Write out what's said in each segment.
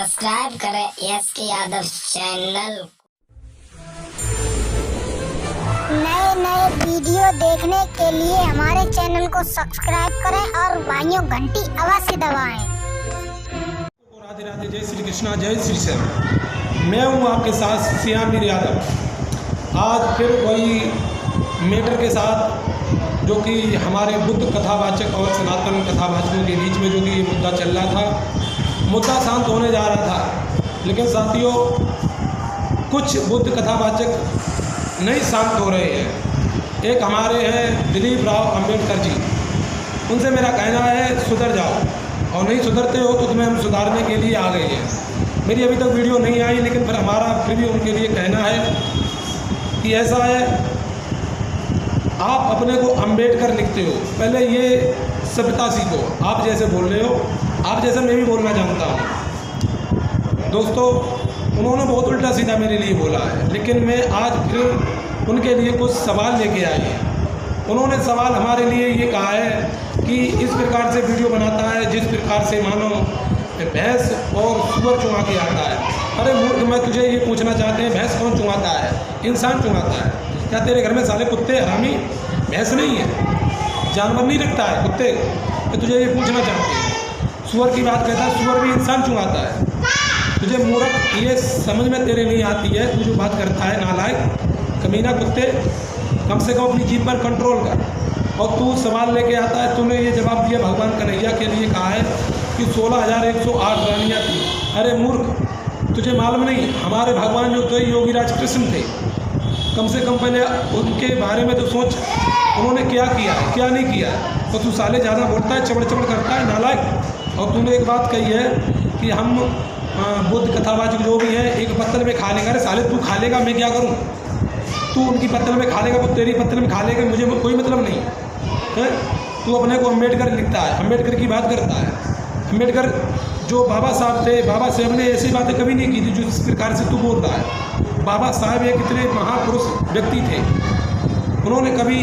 Subscribe करें SK Yadav channel. नए नए वीडियो देखने के लिए हमारे चैनल को सब्सक्राइब करें और भाइयों घंटी अवश्य दबाएं। राधे राधे, जय श्री कृष्णा, जय श्री श्याम। मैं हूँ आपके साथ श्यामवीर यादव। आज फिर वही मैटर के साथ जो कि हमारे बुद्ध कथावाचक और सनातन कथावाचकों के बीच में जो कि ये मुद्दा चल रहा था, मुद्दा शांत होने जा रहा था। लेकिन साथियों, कुछ बुद्ध कथावाचक नहीं शांत हो रहे हैं। एक हमारे हैं दिलीप राव अंबेडकर जी, उनसे मेरा कहना है सुधर जाओ, और नहीं सुधरते हो तो तुम्हें हम सुधारने के लिए आ गए हैं। मेरी अभी तक वीडियो नहीं आई, लेकिन फिर हमारा फिर भी उनके लिए कहना है कि ऐसा है, आप अपने को अंबेडकर लिखते हो, पहले ये सभ्यता सीखो। आप जैसे बोल रहे हो, आप जैसे मैं भी बोलना जानता हूँ। दोस्तों, उन्होंने बहुत उल्टा सीधा मेरे लिए बोला है, लेकिन मैं आज फिर उनके लिए कुछ सवाल लेके आई है। उन्होंने सवाल हमारे लिए ये कहा है कि इस प्रकार से वीडियो बनाता है जिस प्रकार से मानो भैंस और सुअर चुंगा के आता है। अरे मूर्ख, मैं तुझे ये पूछना चाहते हैं, भैंस कौन चुंगाता है? इंसान चुंगाता है। क्या तेरे घर में साले कुत्ते हरामी भैंस नहीं है? जानवर नहीं रखता है कुत्ते? मैं तुझे ये पूछना चाहते हैं। सुअर की बात कहता है, सुअर भी इंसान चुंगाता है। तुझे मूर्ख ये समझ में तेरे नहीं आती है, तू जो बात करता है नालायक कमीना कुत्ते, कम से कम अपनी जीभ पर कंट्रोल कर। और तू सवाल लेके आता है, तूने ये जवाब दिया भगवान कन्हैया के लिए कहा है कि 16,108 रानियाँ थी। अरे मूर्ख, तुझे मालूम नहीं हमारे भगवान जो थे योगीराज कृष्ण थे। कम से कम पहले उनके बारे में तो सोच, उन्होंने क्या किया है क्या नहीं किया है। तो तू साले ज़्यादा बोलता है, चबड़ चबड़ करता है नालायक। और तूने एक बात कही है कि हम बुद्ध कथावाचक जो भी हैं एक पत्तल में खा लेंगे। अरे साले तू खा लेगा, मैं क्या करूं? तू उनकी पत्तल में खा लेगा, वो तेरी पत्तल में खा लेगा, मुझे कोई मतलब नहीं है। तू अपने को अंबेडकर लिखता है, अंबेडकर की बात करता है। अंबेडकर जो बाबा साहब थे, बाबा साहब ने ऐसी बातें कभी नहीं की थी जो इस प्रकार से तू बोल रहा है। बाबा साहब एक इतने महापुरुष व्यक्ति थे, उन्होंने कभी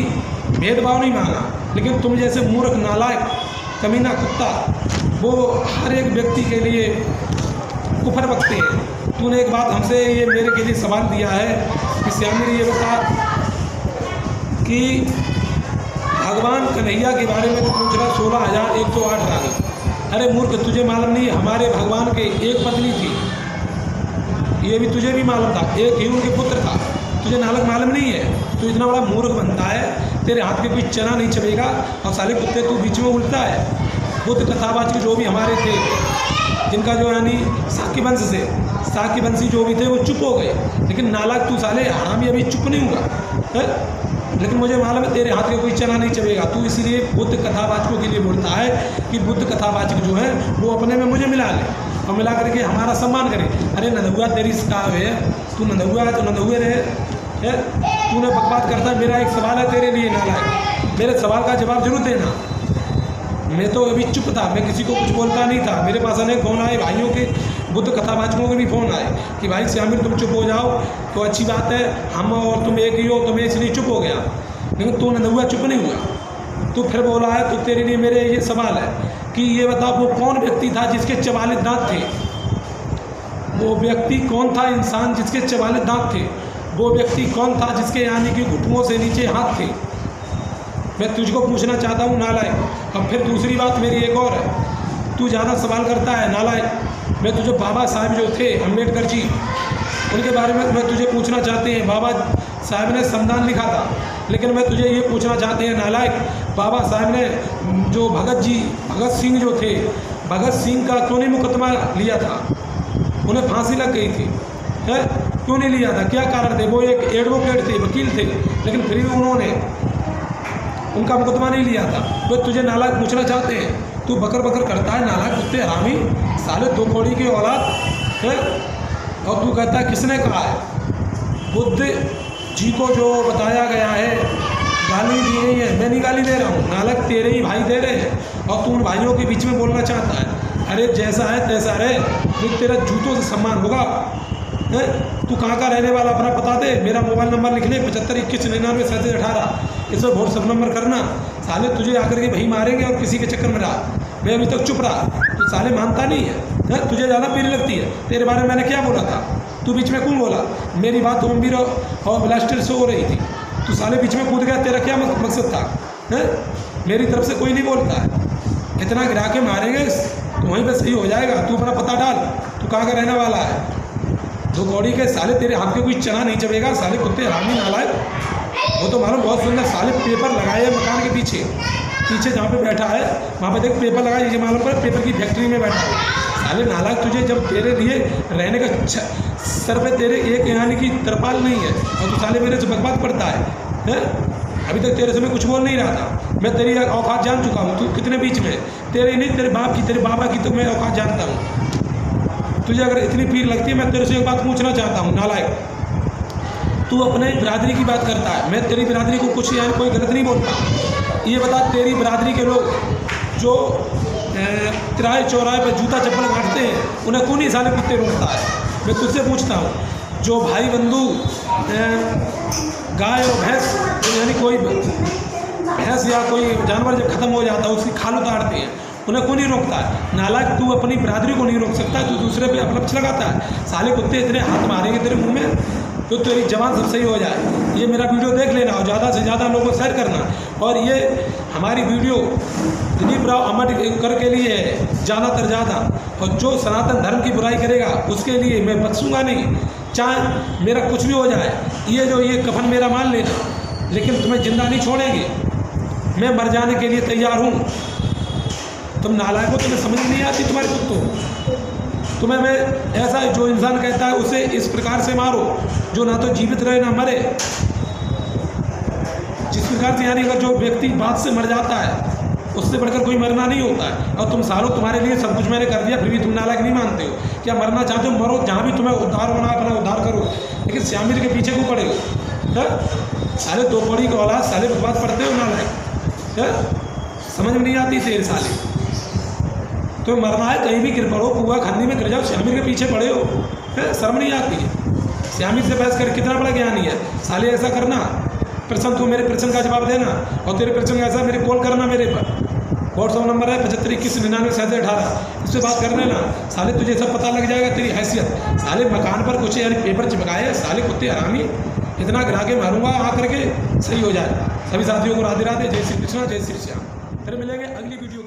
भेदभाव नहीं माना। लेकिन तुम जैसे मूर्ख नालायक कमीना कुत्ता वो हर एक व्यक्ति के लिए कुफर बकते हैं। तूने एक बात हमसे ये मेरे के लिए सवाल दिया है कि श्यामवीर ये बता कि भगवान कन्हैया के बारे में तो पूछ रहा 16,108 रानी। अरे मूर्ख, तुझे मालूम नहीं हमारे भगवान के एक पत्नी थी, ये भी तुझे भी मालूम था, एक ही उनके पुत्र था। तुझे नालक मालूम नहीं है? तू इतना बड़ा मूर्ख बनता है, तेरे हाथ के कोई चना नहीं चबेगा और साले कुत्ते तू बीच में उल्टा है। बुद्ध कथावाचक जो भी हमारे थे, जिनका जो यानी साकी वंश से साकी वंशी जो भी थे वो चुप हो गए, लेकिन नालायक तू साले हरामी अभी चुप नहीं हुआ है। लेकिन मुझे मालूम है तेरे हाथ के कोई चना नहीं चबेगा। तू इसीलिए बुद्ध कथावाचकों के लिए बोलता है कि बुद्ध कथावाचक जो है वो अपने में मुझे मिला ले और मिला करके हमारा सम्मान करे। अरे नंदुआ तेरी सिकाव है, तू नंदुआ है तो नंदुए रहे। तूने बकवास करता है। मेरा एक सवाल है तेरे लिए नालायक, मेरे सवाल का जवाब जरूर देना। मैं तो अभी चुप था, मैं किसी को कुछ बोलता नहीं था। मेरे पास अनेक फ़ोन आए भाइयों के, बुद्ध कथावाचकों के भी फ़ोन आए कि भाई श्यामवीर तुम चुप हो जाओ तो अच्छी बात है, हम और तुम एक ही हो, तो मैं इसलिए चुप हो गया। लेकिन तू नंदुआ चुप नहीं हुआ, तू फिर बोला है। तो तेरे लिए मेरे ये सवाल है कि ये बता वो कौन व्यक्ति था जिसके 44 दांत थे? वो व्यक्ति कौन था? इंसान जिसके 44 दांत थे। वो व्यक्ति कौन था जिसके यानी कि घुटनों से नीचे हाथ थे? मैं तुझको पूछना चाहता हूँ नालायक। अब फिर दूसरी बात मेरी एक और है, तू ज़्यादा सवाल करता है नालायक। मैं तुझे बाबा साहब जो थे अंबेडकर जी, उनके बारे में मैं तुझे पूछना चाहते हैं। बाबा साहब ने संविधान लिखा था, लेकिन मैं तुझे ये पूछना चाहते हैं नालायक, बाबा साहब ने जो भगत सिंह जो थे, भगत सिंह का क्यों नहीं मुकदमा लिया था? उन्हें फांसी लग गई थी, है? क्यों नहीं लिया था? क्या कारण थे? वो एक एडवोकेट थे, वकील थे, लेकिन फिर भी उन्होंने उनका मुकदमा नहीं लिया था। तो तुझे नालायक पूछना चाहते हैं, तू बकर बकर करता है नालायक कुत्ते हरामी साले दो कौड़ी की औलाद है। और तू कहता है किसने कहा है? बुद्ध जी को जो बताया गया है, गाली दी गई है। मैं नहीं गाली दे रहा हूँ, नालायक तेरे ही भाई दे रहे हैं और तू उन भाइयों के बीच में बोलना चाहता है। अरे जैसा है तैसा रहे, फिर तेरा जूतों से सम्मान होगा। तू कहाँ का रहने वाला अपना बता दे। मेरा मोबाइल नंबर लिख ले 75 21 99 37 18, इस पर व्हाट्सअप नंबर करना। साले तुझे आकर के भाई मारेंगे और किसी के चक्कर में रहा। मैं अभी तक चुप रहा, तो साले मानता नहीं है। तुझे ज़्यादा पीर लगती है। तेरे बारे में मैंने क्या बोला था? तू बीच में क्यों बोला? मेरी बात ओमवीर और ब्लास्टर से हो रही थी, तू साले बीच में कूद गया। तेरा क्या मकसद था? है मेरी तरफ से कोई नहीं बोलता है। इतना गिरा के मारेंगे तो वहीं पे सही हो जाएगा। तू अपना पता डाल, तू कहाँ का रहने वाला है? दो कौड़ी के साले, तेरे हाथ के कोई चना नहीं चबेगा साले कुत्ते हरामी नालायक। वो तो मालूम बहुत सुंदर साले पेपर लगाए हैं मकान के पीछे जहाँ पे बैठा है वहाँ पे देख पेपर लगाए, ये मालूम पर पेपर की फैक्ट्री में बैठा है साले नालायक। तुझे जब तेरे लिए रहने का सर पे तेरे एक यानी की तरपाल नहीं है और तू साले मेरे से बकवास पड़ता है? अभी तक तेरे से मैं कुछ बोल नहीं रहा था। मैं तेरी औकात जान चुका हूँ। तू कितने बीच में, तेरे नहीं तेरे बाप की तेरे बाबा की तो मैं औकात जानता हूँ। तुझे अगर इतनी पीर लगती है, मैं तेरे से एक बात पूछना चाहता हूँ नालायक, तू अपने बिरादरी की बात करता है, मैं तेरी बिरादरी को कुछ यानी कोई गलत नहीं बोलता। ये बता, तेरी बिरादरी के लोग जो तिराहे चौराहे पर जूता चप्पल काटते हैं उन्हें कौन ही साले कुत्ते रोकता है? मैं तुझसे पूछता हूँ, जो भाई बंधु गाय और भैंस यानी कोई भैंस या कोई जानवर जब ख़त्म हो जाता है उसकी खाल उतारते हैं, उन्हें क्यों नहीं रोकता है? नालायक, तू अपनी बिरादरी को नहीं रोक सकता, तू दूसरे पे अपलक्ष लगाता है। साले कुत्ते इतने हाथ मारेंगे तेरे मुंह में तो तेरी जवान सब सही हो जाए। ये मेरा वीडियो देख लेना और ज़्यादा से ज़्यादा लोगों को शेयर करना। और ये हमारी वीडियो दिलीप राव अम्बेडकर के लिए है ज़्यादातर ज़्यादा, और जो सनातन धर्म की बुराई करेगा उसके लिए मैं बख्शूंगा नहीं, चाहे मेरा कुछ भी हो जाए। ये कफन मेरा मान लेना, लेकिन तुम्हें जिंदा नहीं छोड़ेंगे। मैं मर जाने के लिए तैयार हूँ। तुम नालायक हो, तुम्हें समझ नहीं आती तुम्हारे कुत्तों। तुम्हें मैं ऐसा जो इंसान कहता है उसे इस प्रकार से मारो जो ना तो जीवित रहे ना मरे। जिस प्रकार से यानी अगर जो व्यक्ति बात से मर जाता है उससे बढ़कर कोई मरना नहीं होता है। और तुम सालों तुम्हारे लिए सब कुछ मैंने कर दिया, फिर भी तुम नालायक नहीं मानते हो। क्या मरना चाहते हो? मरो, जहाँ भी तुम्हें उद्धार होना अपना उद्धार करो, लेकिन श्यामिर के पीछे क्यों पड़े हो? साले दो कौड़ी के औलाद, साले बकवास पढ़ते हो नालायक। समझ में नहीं आती तेरे साले। तो मरना है कहीं भी गिर पड़ो, कुआ खंदी में गिर जाओ, श्यामिर के पीछे पड़े हो, शर्म नहीं आती है? श्यामिर से बहस कर कितना बड़ा ज्ञानी है साले। ऐसा करना, प्रश्न तू मेरे प्रश्न का जवाब देना और तेरे प्रश्न का ऐसा मेरे कॉल करना मेरे पर। व्हाट्सअप नंबर है 75 21 99 67 18, इससे बात कर लेना साले। तुझे सब पता लग जाएगा तेरी हैसियत। साले मकान पर कुछ यानी पेपर चिपकाए साले कुत्ते हरामी, इतना गिरा के मारूंगा आकर के सही हो जाए। सभी साथियों को राधे राधे, जय श्री कृष्णा, जय श्री श्याम। फिर मिलेंगे अगली वीडियो